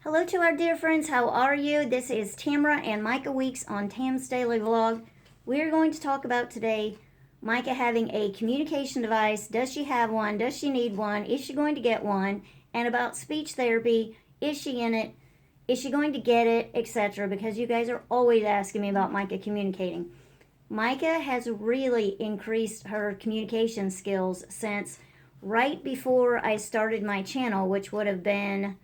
Hello to our dear friends, how are you? This is Tamara and Micah Weeks on Tam's Daily Vlog. We're going to talk about today Micah having a communication device. Does she have one? Does she need one? Is she going to get one? And about speech therapy. Is she in it? Is she going to get it? Etc. Because you guys are always asking me about Micah communicating. Micah has really increased her communication skills since right before I started my channel, which would have been...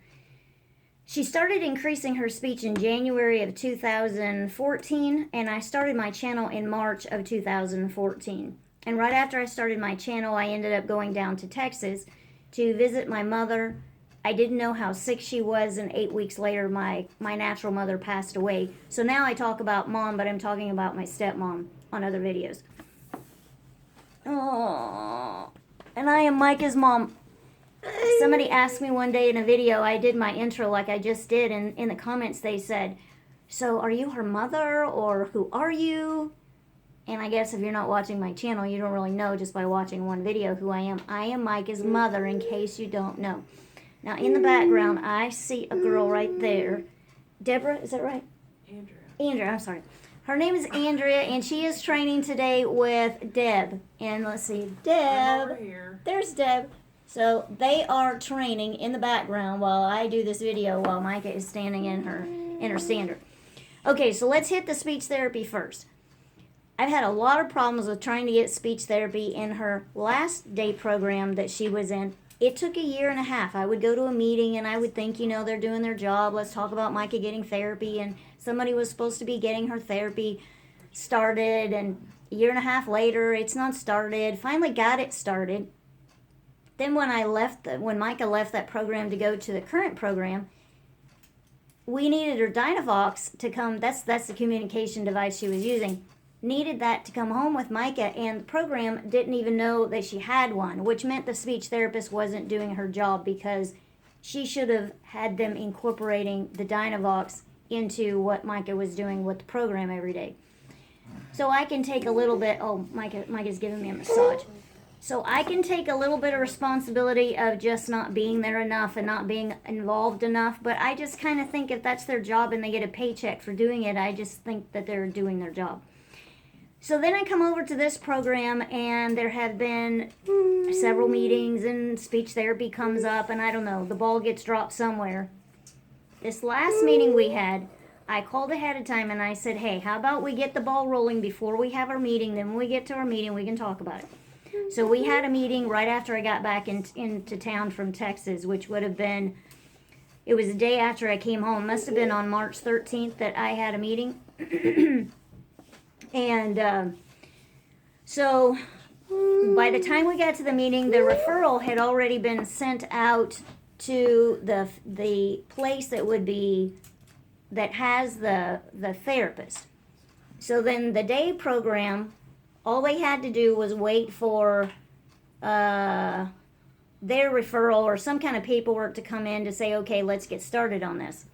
She started increasing her speech in January of 2014, and I started my channel in March of 2014. And right after I started my channel, I ended up going down to Texas to visit my mother. I didn't know how sick she was, and 8 weeks later, my natural mother passed away. So now I talk about mom, but I'm talking about my stepmom on other videos. Oh, and I am Micah's mom. Somebody asked me one day in a video, I did my intro like I just did, and in the comments they said, so are you her mother, or who are you? And I guess if you're not watching my channel, you don't really know just by watching one video who I am. I am Micah's mother, in case you don't know. Now in the background, I see a girl right there. Deborah, is that right? Andrea, I'm sorry. Her name is Andrea, and she is training today with Deb. And let's see, Deb. I'm over here. There's Deb. So they are training in the background while I do this video while Micah is standing in her stander. Okay, so let's hit the speech therapy first. I've had a lot of problems with trying to get speech therapy in her last day program that she was in. It took a year and a half. I would go to a meeting and I would think, you know, they're doing their job. Let's talk about Micah getting therapy. And somebody was supposed to be getting her therapy started. And a year and a half later, it's not started. Finally got it started. Then when Micah left that program to go to the current program, we needed her Dynavox to come. That's the communication device she was using. Needed that to come home with Micah, and the program didn't even know that she had one, which meant the speech therapist wasn't doing her job because she should have had them incorporating the Dynavox into what Micah was doing with the program every day. So I can take a little bit. Oh, Micah's giving me a massage. So I can take a little bit of responsibility of just not being there enough and not being involved enough, but I just kind of think if that's their job and they get a paycheck for doing it, I just think that they're doing their job. So then I come over to this program, and there have been several meetings, and speech therapy comes up, and I don't know, the ball gets dropped somewhere. This last meeting we had, I called ahead of time, and I said, hey, how about we get the ball rolling before we have our meeting, then when we get to our meeting, we can talk about it. So we had a meeting right after I got back into town from Texas, which would have been, it was the day after I came home. Must have been on March 13th that I had a meeting. And so by the time we got to the meeting, the referral had already been sent out to the place that has the therapist. So then the day program, all they had to do was wait for their referral or some kind of paperwork to come in to say, okay, let's get started on this.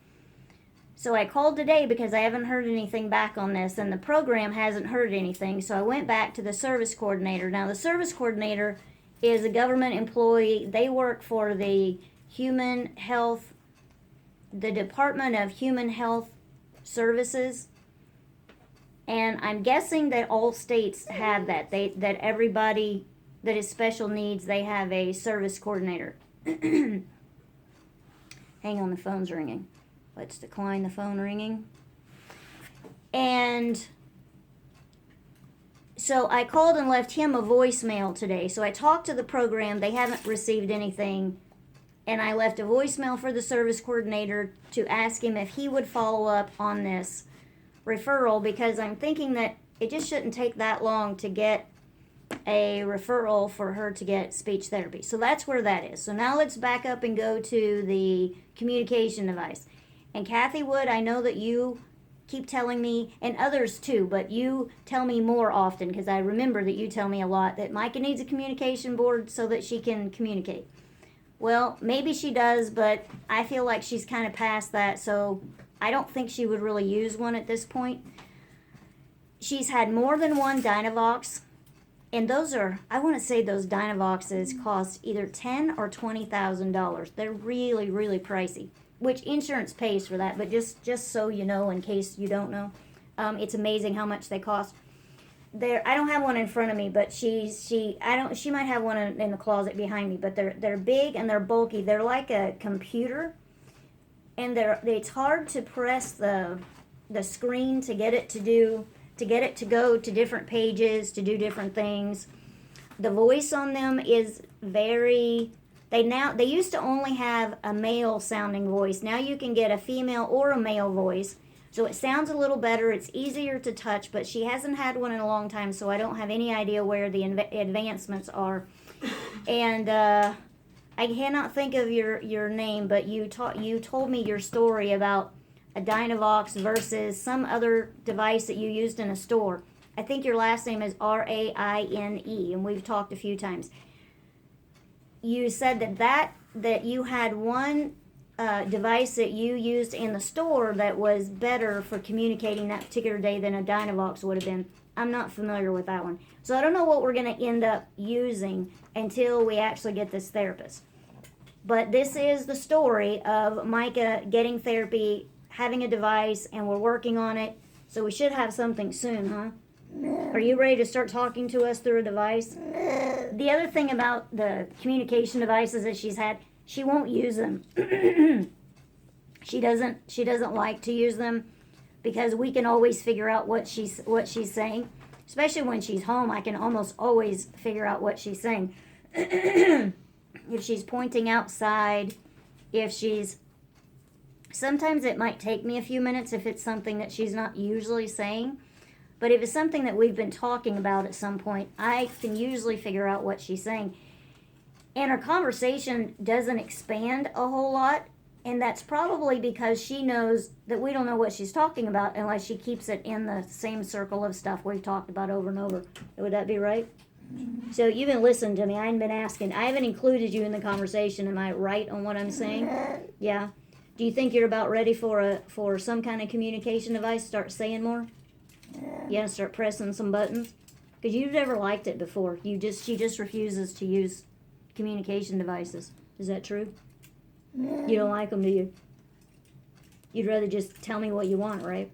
So I called today because I haven't heard anything back on this, and the program hasn't heard anything. So I went back to the service coordinator. Now, the service coordinator is a government employee. They work for the Department of Human Health Services. And I'm guessing that all states have that. That everybody that is special needs, they have a service coordinator. Hang on, the phone's ringing. Let's decline the phone ringing. And so I called and left him a voicemail today. So I talked to the program. They haven't received anything. And I left a voicemail for the service coordinator to ask him if he would follow up on this referral, because I'm thinking that it just shouldn't take that long to get a referral for her to get speech therapy. So that's where that is. So now let's back up and go to the communication device. And Kathy Wood, I know that you keep telling me, and others too, but you tell me more often, because I remember that you tell me a lot, that Micah needs a communication board so that she can communicate. Well, maybe she does, but I feel like she's kind of past that, so I don't think she would really use one at this point. She's had more than one Dynavox, and those are, I want to say those Dynavoxes cost either $10,000 or $20,000. They're really, really pricey. which insurance pays for that, but just so you know, in case you don't know, it's amazing how much they cost. I don't have one in front of me, but she might have one in the closet behind me, but they're big and they're bulky. They're like a computer, and it's hard to press the screen to get it to go to different pages, to do different things. The voice on them is very, they used to only have a male sounding voice. Now you can get a female or a male voice. So it sounds a little better. It's easier to touch, but she hasn't had one in a long time, so I don't have any idea where the advancements are. And I cannot think of your name, but you told me your story about a Dynavox versus some other device that you used in a store. I think your last name is Raine, and we've talked a few times. You said that you had one device that you used in the store that was better for communicating that particular day than a Dynavox would have been. I'm not familiar with that one. So I don't know what we're going to end up using until we actually get this therapist. But this is the story of Micah getting therapy, having a device, and we're working on it. So we should have something soon, huh? Are you ready to start talking to us through a device? The other thing about the communication devices that she's had, she won't use them. She doesn't like to use them because we can always figure out what she's saying. Especially when she's home, I can almost always figure out what she's saying. If she's pointing outside, sometimes it might take me a few minutes if it's something that she's not usually saying. But if it's something that we've been talking about at some point, I can usually figure out what she's saying. And her conversation doesn't expand a whole lot, and that's probably because she knows that we don't know what she's talking about unless she keeps it in the same circle of stuff we've talked about over and over. Would that be right? So you've been listening to me. I haven't been asking. I haven't included you in the conversation. Am I right on what I'm saying? Yeah. Do you think you're about ready for some kind of communication device? Start saying more? Yeah, start pressing some buttons? Because you've never liked it before. She just refuses to use communication devices. Is that true? You don't like them, do you? You'd rather just tell me what you want, right?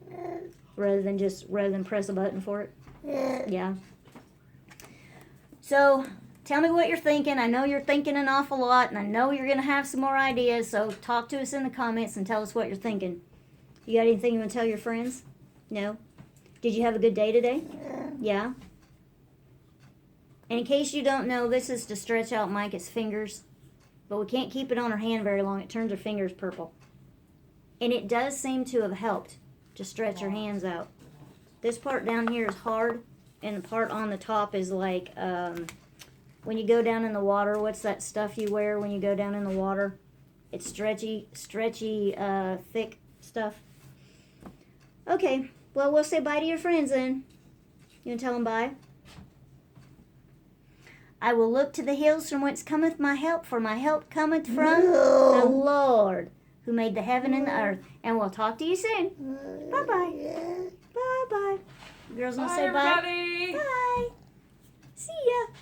Rather than press a button for it? Yeah. So, tell me what you're thinking. I know you're thinking an awful lot, and I know you're going to have some more ideas, so talk to us in the comments and tell us what you're thinking. You got anything you want to tell your friends? No? Did you have a good day today? Yeah? And in case you don't know, this is to stretch out Micah's fingers. But we can't keep it on her hand very long. It turns her fingers purple. And it does seem to have helped to stretch her hands out. This part down here is hard. And the part on the top is like, when you go down in the water, what's that stuff you wear when you go down in the water? It's stretchy, thick stuff. Okay, well, we'll say bye to your friends then. You want to tell them bye? I will look to the hills from whence cometh my help, for my help cometh from the Lord, who made the heaven and the earth. And we'll talk to you soon. Bye-bye. Bye-bye. Girls want to say bye? Everybody. Bye. See ya.